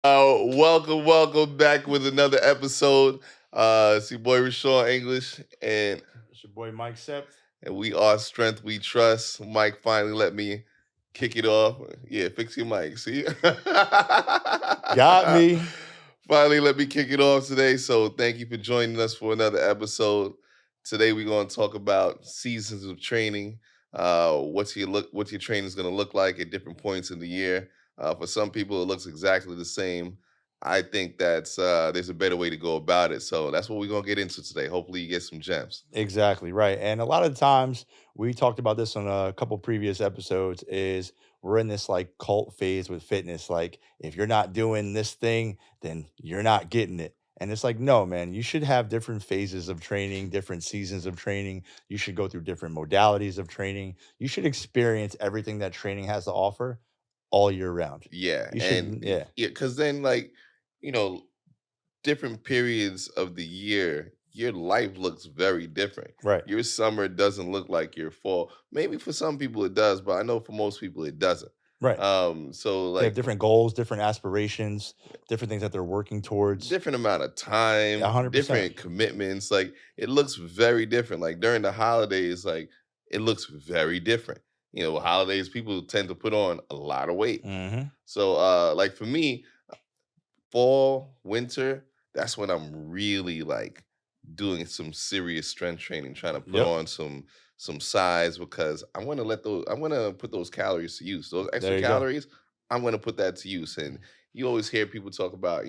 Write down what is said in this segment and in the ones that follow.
Welcome back with another episode. It's your boy Rashawn English, and It's your boy Mike Sept. we are Strength We Trust. Mike finally let me kick it off. Yeah, fix your mic. See, Got me. finally let me kick it off today. So thank you for joining us for another episode. Today we're going to talk about seasons of training. What your training is going to look like at different points in the year. For some people, it looks exactly the same. I think that's there's a better way to go about it. So that's what we're gonna get into today. Hopefully, you get some gems. Exactly right. And a lot of times we talked about this on a couple previous episodes is we're in this like cult phase with fitness. Like if you're not doing this thing, then you're not getting it. And it's like, no, man, you should have different phases of training, different seasons of training. You should go through different modalities of training. You should experience everything that training has to offer all year round. Yeah, You and should, yeah, yeah, because then like you know, different periods of the year, your life looks very different. right. Your summer doesn't look like your fall. Maybe for some people it does, but I know for most people it doesn't. Right. So They have like different goals, different aspirations, different things that they're working towards. different amount of time, 100%. different commitments. Like it looks very different. Like during the holidays, like it looks very different. Holidays people tend to put on a lot of weight. Mhm. So like for me, fall, winter, that's when I'm really like doing some serious strength training, trying to put Yep. on some size because I want to put those calories to use. Those extra There you go. calories, I'm going to put that to use. And you always hear people talk about,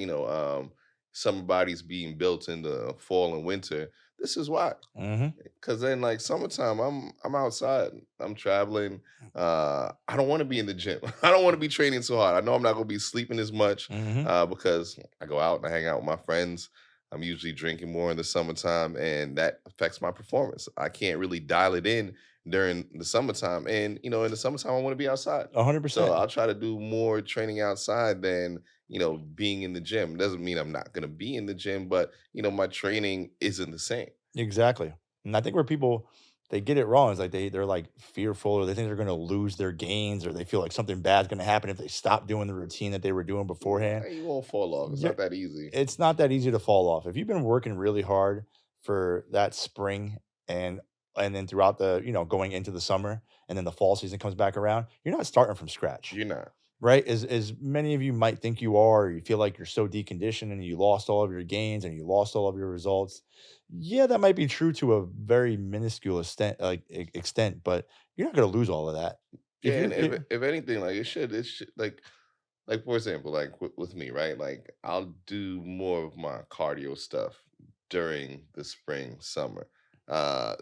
summer bodies being built in the fall and winter. This is why. Mhm. Cause then like summertime, I'm outside. I'm traveling. I don't want to be in the gym. I don't want to be training so hard. I know I'm not gonna be sleeping as much Mhm. because I go out and I hang out with my friends. I'm usually drinking more in the summertime, and that affects my performance. I can't really dial it in during the summertime. And in the summertime, I want to be outside. So 100%. I'll try to do more training outside than being in the gym. Doesn't mean I'm not gonna be in the gym, but my training isn't the same. Exactly. And I think where people they get it wrong is like they're like fearful or they think they're gonna lose their gains or they feel like something bad's gonna happen if they stop doing the routine that they were doing beforehand. You won't fall off. It's Yeah, not that easy. it's not that easy to fall off. If you've been working really hard for that spring and and then throughout the, going into the summer and then the fall season comes back around, you're not starting from scratch. You're not. Right? As many of you might think you are, or you feel like you're so deconditioned and you lost all of your gains and you lost all of your results. Yeah, that might be true to a very minuscule extent, extent, but you're not going to lose all of that. If Yeah, and you're, if anything, like it should like for example, like with me, right? Like I'll do more of my cardio stuff during the spring, summer.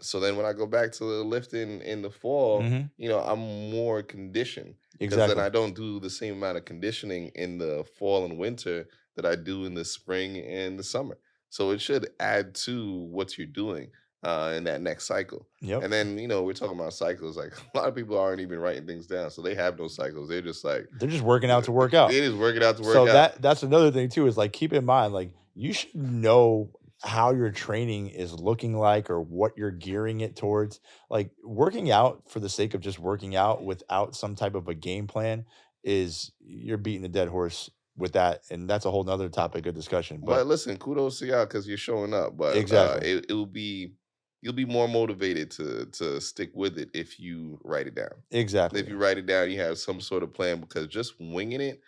So then when I go back to the lifting in the fall, Mhm, I'm more conditioned because then exactly. I don't do the same amount of conditioning in the fall and winter that I do in the spring and the summer. So it should add to what you're doing in that next cycle. Yep. And then, we're talking about cycles. Like a lot of people aren't even writing things down. So they have no cycles. They're just like, They're just working out to work it out. is working out to work So out. that's another thing too, is like keep in mind, like you should know how your training is looking like or what you're gearing it towards. Like working out for the sake of just working out without some type of a game plan is you're beating the dead horse with that. And that's a whole nother topic of discussion. But But listen, kudos to y'all because you're showing up. But exactly. you'll be more motivated to stick with it if you write it down. If Exactly. you write it down, you have some sort of plan because just winging it,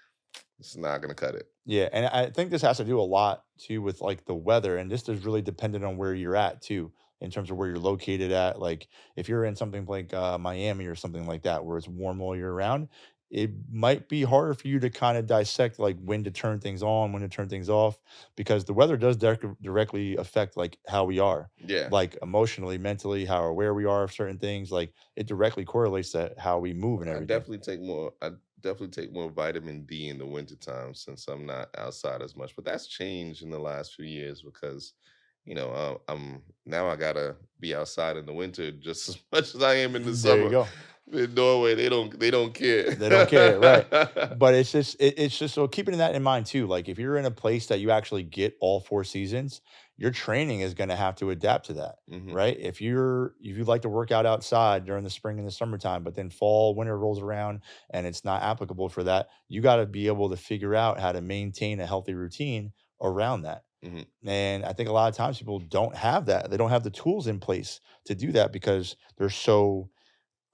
it's not gonna cut it. Yeah, and I think this has to do a lot too with like the weather, and this is really dependent on where you're at too, in terms of where you're located at. Like if you're in something like Miami or something like that, where it's warm all year round, it might be harder for you to kind of dissect like when to turn things on, when to turn things off, because the weather does directly affect like how we are, Yeah. like emotionally, mentally, how aware we are of certain things. Like it directly correlates to how we move and I everything. definitely take more. I definitely take more vitamin D in the wintertime since I'm not outside as much. But that's changed in the last few years because, I'm now I gotta be outside in the winter just as much as I am in the There you summer. go. In Norway, they don't care. They don't care, right? But it's just so keeping that in mind too. Like if you're in a place that you actually get all 4 seasons, your training is going to have to adapt to that, Hmm. right? If you like to work out outside during the spring and the summertime, but then fall, winter rolls around and it's not applicable for that, you got to be able to figure out how to maintain a healthy routine around that. Hmm. And I think a lot of times people don't have that. They don't have the tools in place to do that because they're so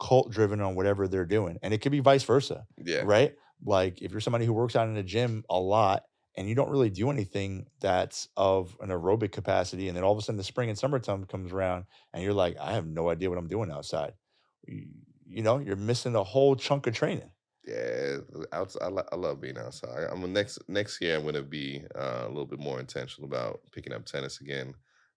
cult driven on whatever they're doing. And it could be vice versa, Yeah. right? Like if you're somebody who works out in a gym a lot and you don't really do anything that's of an aerobic capacity, and then all of a sudden the spring and summertime comes around and you're like, I have no idea what I'm doing outside. You, you're missing a whole chunk of training. Yeah, outside. I love being outside. I'm next year. I'm gonna be a little bit more intentional about picking up tennis again.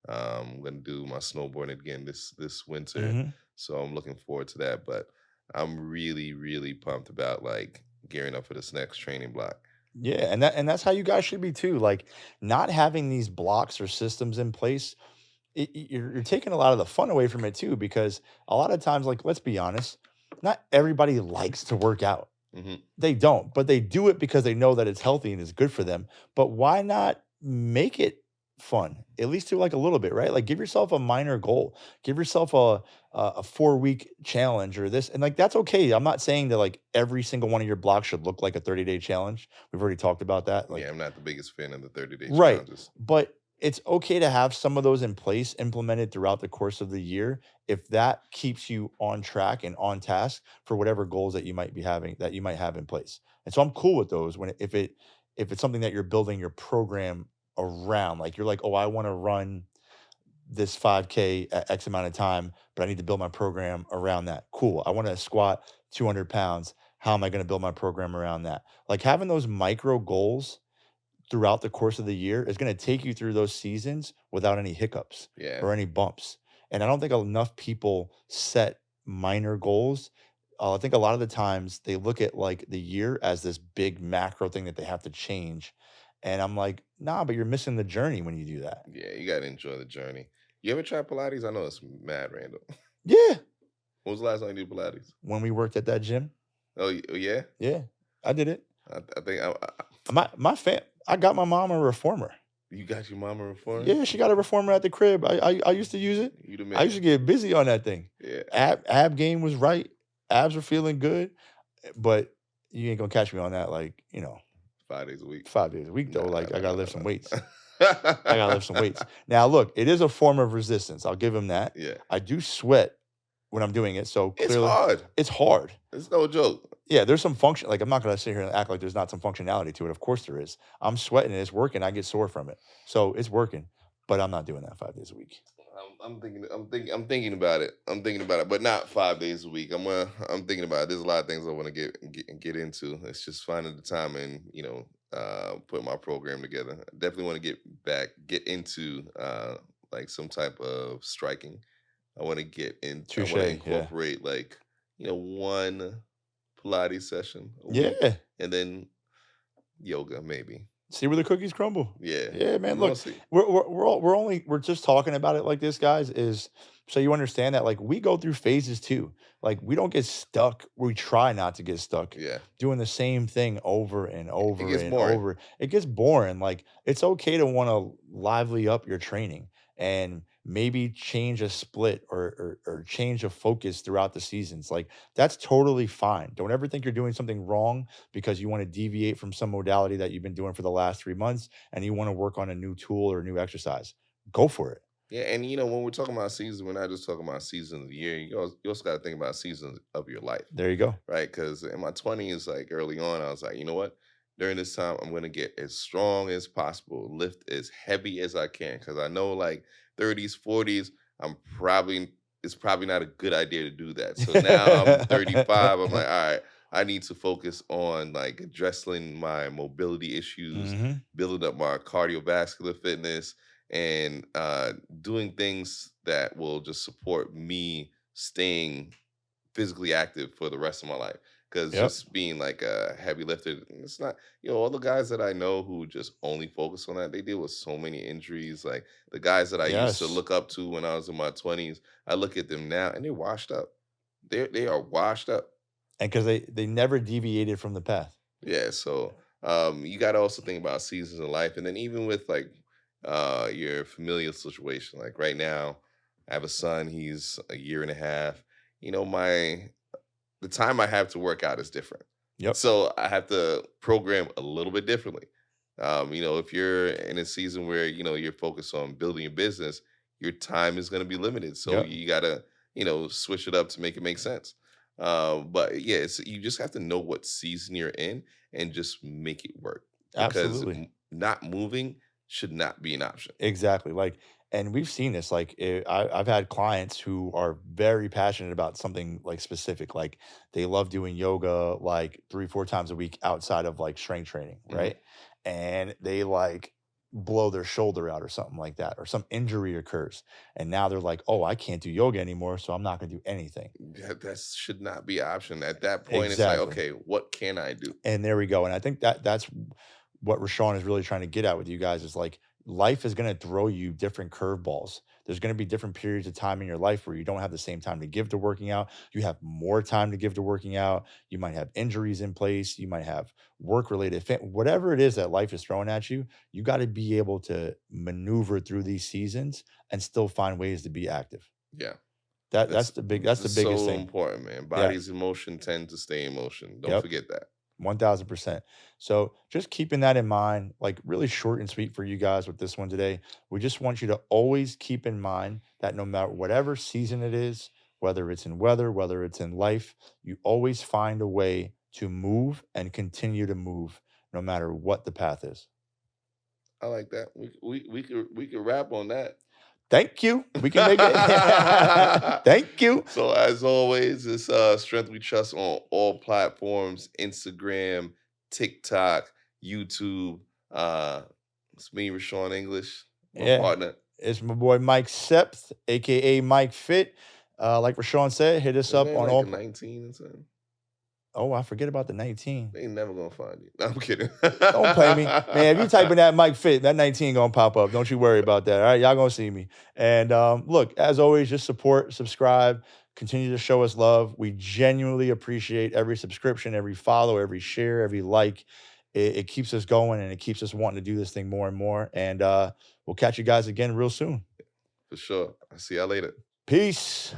I'm gonna do my snowboarding again this winter, Hmm. so I'm looking forward to that. But I'm really pumped about like gearing up for this next training block. Yeah, and that's how you guys should be too. Like not having these blocks or systems in place, you're taking a lot of the fun away from it too. Because a lot of times, like let's be honest, not everybody likes to work out. Hmm. They don't, but they do it because they know that it's healthy and it's good for them. But why not make it fun? At least to like a little bit, right? Like give yourself a minor goal. Give yourself a 4 week challenge or this. And like that's okay. I'm not saying that like every single one of your blocks should look like a 30-day challenge. We've already talked about that. Yeah, Like I'm not the biggest fan of the 30-day right. challenges. But it's okay to have some of those in place implemented throughout the course of the year if that keeps you on track and on task for whatever goals that you might be having that you might have in place. And so I'm cool with those if it's something that you're building your program around. Like you're like, "Oh, I want to run this 5K at X amount of time, but I need to build my program around that." Cool. I want to squat 200 pounds. How am I going to build my program around that? Like having those micro goals throughout the course of the year is going to take you through those seasons without any hiccups Yeah, or any bumps. And I don't think enough people set minor goals. I think a lot of the times they look at like the year as this big macro thing that they have to change. And I'm like, nah, but you're missing the journey when you do that. yeah, you gotta enjoy the journey. You ever try Pilates? I know it's mad random. Yeah. When was the last time you did Pilates? When we worked at that gym, Oh, oh yeah. yeah, I did it. I think I got my mom a reformer. you got your mama reform. Yeah, she got a reformer at the crib. I used to use it. You the I used man. to get busy on that thing. Yeah, Ab game was right. Abs were feeling good, but you ain't gonna catch me on that like, 5 days a week. 5 days a week though. Nah, nah, Like I nah, gotta nah, lift some weights. I gotta nah, lift some nah. weights. Now look, it is a form of resistance. I'll give him that. Yeah, I do sweat when I'm doing it, so it's clearly hard. it's hard. It's no joke. Yeah, there's some function. Like I'm not gonna sit here and act like there's not some functionality to it. Of course there is. I'm sweating and it's working. I get sore from it, so it's working. But I'm not doing that 5 days a week. I'm thinking about it. I'm thinking about it, but not 5 days a week. I'm thinking about it. There's a lot of things I want to get into. It's just finding the time and put my program together. I definitely want to get into like some type of striking. I want to get in. I Touche. want to Yeah. incorporate like one Pilates session a week, Yeah. and then yoga maybe. See where the cookies crumble. Yeah, Yeah, man. we're gonna Look, see. we're just talking about it like this, guys, is so you understand that like we go through phases too. Like we don't get stuck. We try not to get stuck Yeah, doing the same thing over and it over gets and boring. over. It gets boring. Like it's okay to want to lively up your training and maybe change a split or change a focus throughout the seasons. Like that's totally fine. Don't ever think you're doing something wrong because you want to deviate from some modality that you've been doing for the last 3 months and you want to work on a new tool or a new exercise. Go for it. Yeah, and when we're talking about seasons, we're not just talking about seasons of the year. You also got to think about seasons of your life, There you go. right? Because in my 20s, like early on, I was like, you know what? During this time, I'm gonna get as strong as possible, lift as heavy as I can, because I know like 30s, 40s, I'm probably it's probably not a good idea to do that. So now I'm 35. I'm like, all right, I need to focus on like addressing my mobility issues, Hmm. building up my cardiovascular fitness, and doing things that will just support me staying physically active for the rest of my life. Because Yep. just being like a heavy lifter, it's not, all the guys that I know who just only focus on that, they deal with so many injuries. Like the guys that I used to Yes. look up to when I was in my 20s, I look at them now and they're washed up. They are washed up. And because they never deviated from the path. Yeah, so you got to also think about seasons of life, and then even with like your familial situation. Like right now, I have a son, he's a year and a half. You know, my the time I have to work out is different. Yep. So I have to program a little bit differently. You know, if you're in a season where, you know, you're focused on building your business, your time is going to be limited. So Yep. you got to, you know, switch it up to make it make sense. But yeah, you just have to know what season you're in and just make it work because Absolutely. not moving should not be an option. Exactly. Like, and we've seen this. Like, I've had clients who are very passionate about something like specific. Like, they love doing yoga like 3, 4 times a week outside of like strength training, Mhm. right? And they like blow their shoulder out or something like that, or some injury occurs, and now they're like, "Oh, I can't do yoga anymore, so I'm not going to do anything." That should not be an option. At that point, it's like, Exactly. okay, what can I do? And there we go. And I think that that's what Rashawn is really trying to get at with you guys is like life is going to throw you different curveballs. There's going to be different periods of time in your life where you don't have the same time to give to working out. You have more time to give to working out. You might have injuries in place. You might have work related, whatever it is that life is throwing at you. You got to be able to maneuver through these seasons and still find ways to be active. Yeah. That's the that's the That's biggest so thing. important, man. Yeah. Body's emotion tend to stay in motion. Don't Yep. forget that. 1000%. So just keeping that in mind, like really short and sweet for you guys with this one today. We just want you to always keep in mind that no matter whatever season it is, whether it's in weather, whether it's in life, you always find a way to move and continue to move no matter what the path is. I like that. We could wrap on that. Thank you. We can make it. Thank you. So as always, it's Strength We Trust on all platforms: Instagram, TikTok, YouTube. Uh it's me, Rashawn English, my Yeah. partner. It's my boy Mike Septh, aka Mike Fit. Like Rashawn said, hit us Isn't up there on like a all. 19 or something? Oh, I forget about the 19. They ain't never gonna find you. No, I'm kidding. Don't play me. Man, if you type in that Mike Fit, that 19 gonna pop up. Don't you worry about that. All right. Y'all gonna see me. And look, as always, just support, subscribe, continue to show us love. We genuinely appreciate every subscription, every follow, every share, every like. It keeps us going and it keeps us wanting to do this thing more and more. And we'll catch you guys again real soon. For sure. I'll see y'all later. Peace.